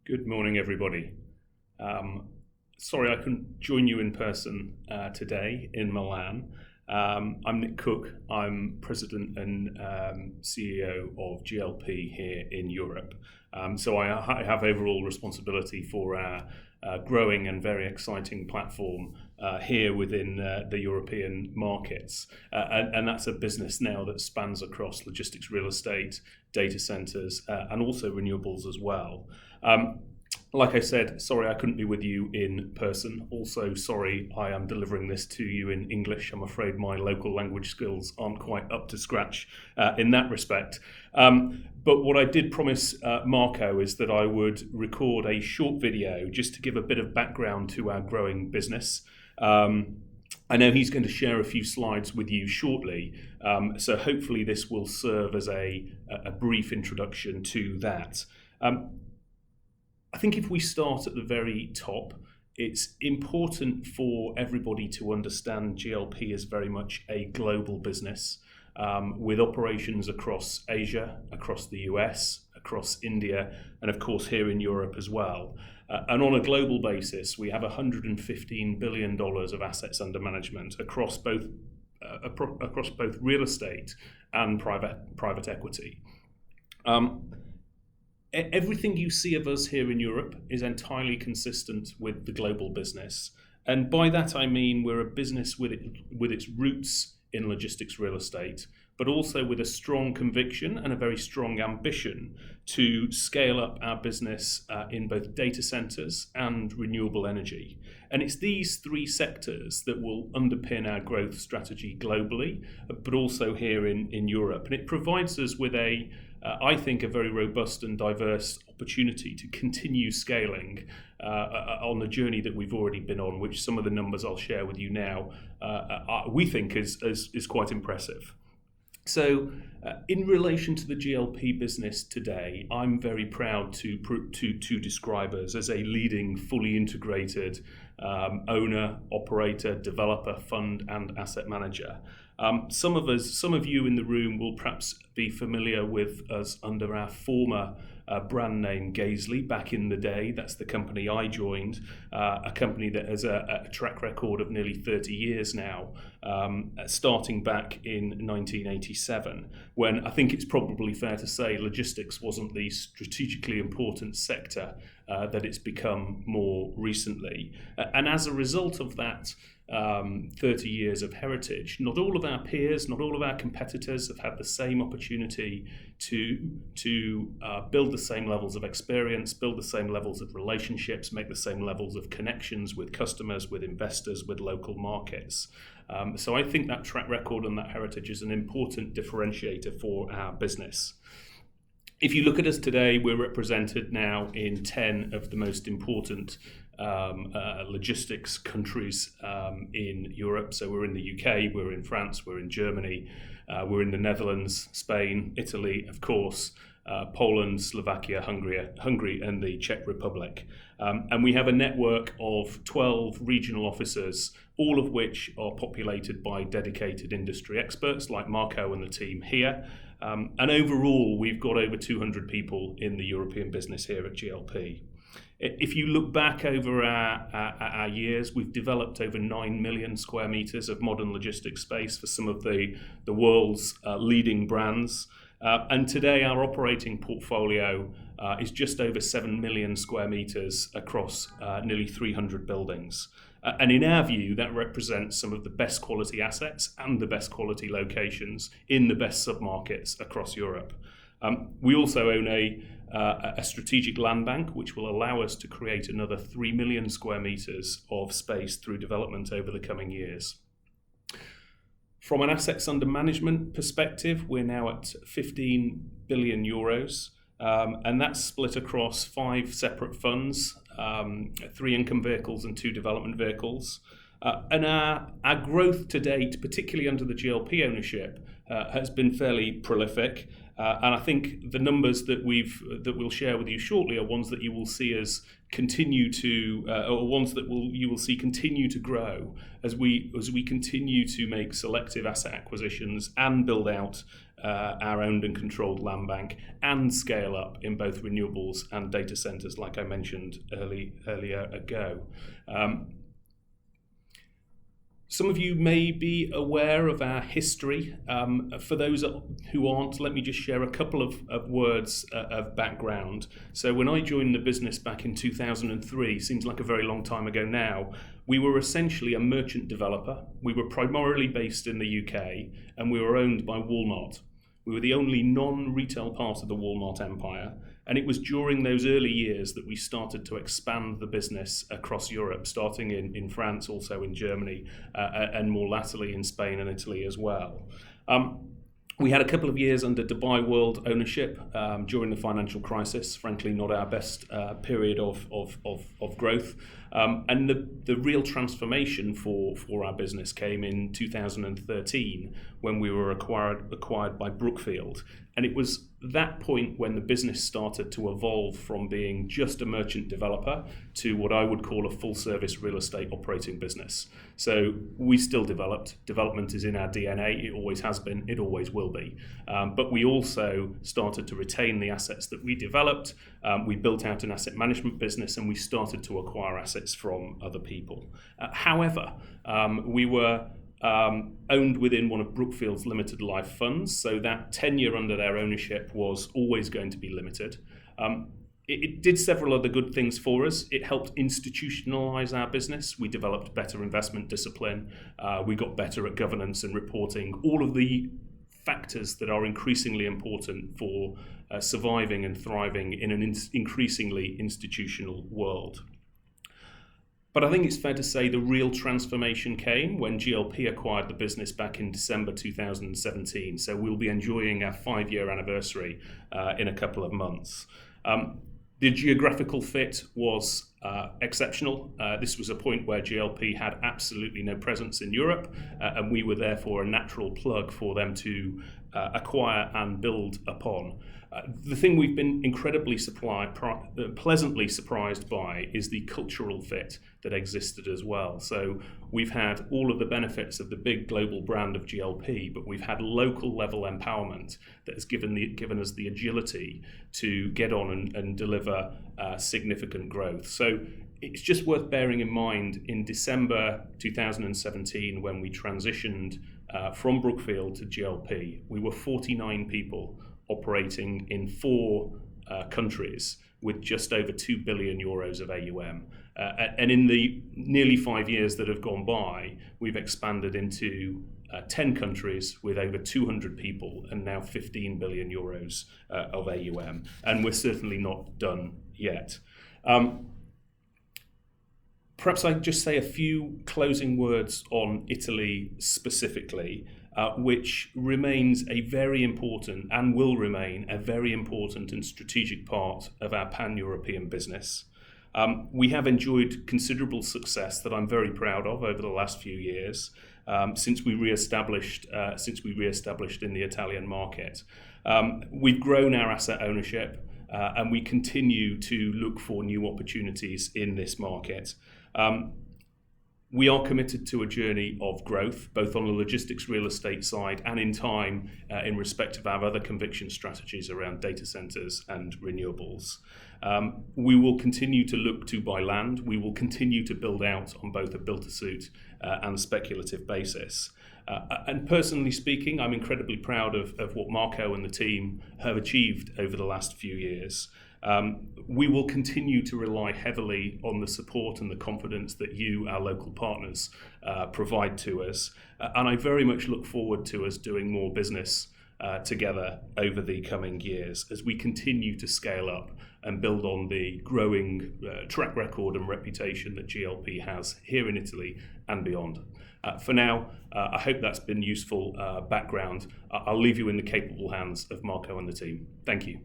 Good morning, everybody. Sorry I couldn't join you in person today in Milan. I'm Nick Cook. I'm President and CEO of GLP here in Europe. So I have overall responsibility for our growing and very exciting platform here within the European markets. And that's a business now that spans across logistics, real estate, data centers, and also renewables as well. Like I said, sorry I couldn't be with you in person. Also, sorry I am delivering this to you in English. I'm afraid my local language skills aren't quite up to scratch in that respect. But what I did promise Marco is that I would record a short video just to give a bit of background to our growing business. I know he's going to share a few slides with you shortly, so hopefully this will serve as a brief introduction to that. I think if we start at the very top, it's important for everybody to understand GLP is very much a global business with operations across Asia, across the US, across India, and of course here in Europe as well. And on a global basis, we have $115 billion of assets under management across both real estate and private equity. Everything you see of us here in Europe is entirely consistent with the global business. And by that I mean we're a business with its roots in logistics real estate, but also with a strong conviction and a very strong ambition to scale up our business in both data centers and renewable energy. And it's these three sectors that will underpin our growth strategy globally, but also here in Europe. And it provides us with I think, a very robust and diverse opportunity to continue scaling on the journey that we've already been on, which some of the numbers I'll share with you now we think is quite impressive. So in relation to the GLP business today, I'm very proud to describe us as a leading, fully integrated owner, operator, developer, fund and asset manager. Some of you in the room will perhaps be familiar with us under our former brand name Gaisley back in the day. That's the company I joined, a company that has a track record of nearly 30 years now, starting back in 1987, when I think it's probably fair to say logistics wasn't the strategically important sector that it's become more recently. And as a result of that 30 years of heritage, not all of our peers, not all of our competitors have had the same opportunity to build the same levels of experience, build the same levels of relationships, make the same levels of connections with customers, with investors, with local markets. So I think that track record and that heritage is an important differentiator for our business. If you look at us today, we're represented now in 10 of the most important logistics countries in Europe. So we're in the UK, we're in France, we're in Germany, we're in the Netherlands, Spain, Italy, of course, Poland, Slovakia, Hungary, and the Czech Republic. And we have a network of 12 regional offices, all of which are populated by dedicated industry experts like Marco and the team here. And overall, we've got over 200 people in the European business here at GLP. If you look back over our years, we've developed over 9 million square meters of modern logistics space for some of the world's leading brands. And today our operating portfolio is just over 7 million square meters across nearly 300 buildings. And in our view, that represents some of the best quality assets and the best quality locations in the best submarkets across Europe. We also own a strategic land bank, which will allow us to create another 3 million square meters of space through development over the coming years. From an assets under management perspective, we're now at 15 billion euros, and that's split across 5 separate funds, 3 income vehicles and 2 development vehicles. And our growth to date, particularly under the GLP ownership, has been fairly prolific. And I think the numbers that we'll share with you shortly are ones that you will see us continue to, or ones that you will see continue to grow as we continue to make selective asset acquisitions and build out our owned and controlled land bank and scale up in both renewables and data centers, like I mentioned earlier ago. Some of you may be aware of our history. For those who aren't, let me just share a couple of words of background. So when I joined the business back in 2003, seems like a very long time ago now, we were essentially a merchant developer. We were primarily based in the UK and we were owned by Walmart. We were the only non-retail part of the Walmart empire. And it was during those early years that we started to expand the business across Europe, starting in France, also in Germany, and more latterly in Spain and Italy as well. We had a couple of years under Dubai World ownership during the financial crisis, frankly not our best period of growth. And the real transformation for our business came in 2013 when we were acquired by Brookfield. And it was that point when the business started to evolve from being just a merchant developer to what I would call a full-service real estate operating business. So we still developed. Development is in our DNA. It always has been. It always will be. But we also started to retain the assets that we developed. We built out an asset management business and we started to acquire assets from other people. However, we were owned within one of Brookfield's limited life funds, so that tenure under their ownership was always going to be limited. It did several other good things for us. It helped institutionalize our business. We developed better investment discipline. We got better at governance and reporting, all of the factors that are increasingly important for surviving and thriving in an increasingly institutional world. But I think it's fair to say the real transformation came when GLP acquired the business back in December 2017. So we'll be enjoying our 5-year anniversary in a couple of months. The geographical fit was exceptional. This was a point where GLP had absolutely no presence in Europe, and we were therefore a natural plug for them to acquire and build upon. The thing we've been incredibly pleasantly surprised by is the cultural fit that existed as well. So we've had all of the benefits of the big global brand of GLP, but we've had local level empowerment that has given us the agility to get on and deliver significant growth. So it's just worth bearing in mind in December 2017 when we transitioned from Brookfield to GLP, we were 49 people operating in 4 countries with just over 2 billion euros of AUM. And in the nearly 5 years that have gone by, we've expanded into 10 countries with over 200 people and now 15 billion euros of AUM. And we're certainly not done yet. Perhaps I'd just say a few closing words on Italy specifically, which remains a very important and will remain a very important and strategic part of our pan-European business. We have enjoyed considerable success that I'm very proud of over the last few years since we re-established in the Italian market. We've grown our asset ownership and we continue to look for new opportunities in this market. We are committed to a journey of growth, both on the logistics real estate side and in time in respect of our other conviction strategies around data centers and renewables. We will continue to look to buy land. We will continue to build out on both a build-to-suit and speculative basis. And personally speaking, I'm incredibly proud of what Marco and the team have achieved over the last few years. We will continue to rely heavily on the support and the confidence that you, our local partners, provide to us. And I very much look forward to us doing more business together over the coming years as we continue to scale up and build on the growing track record and reputation that GLP has here in Italy and beyond. For now, I hope that's been useful background. I'll leave you in the capable hands of Marco and the team. Thank you.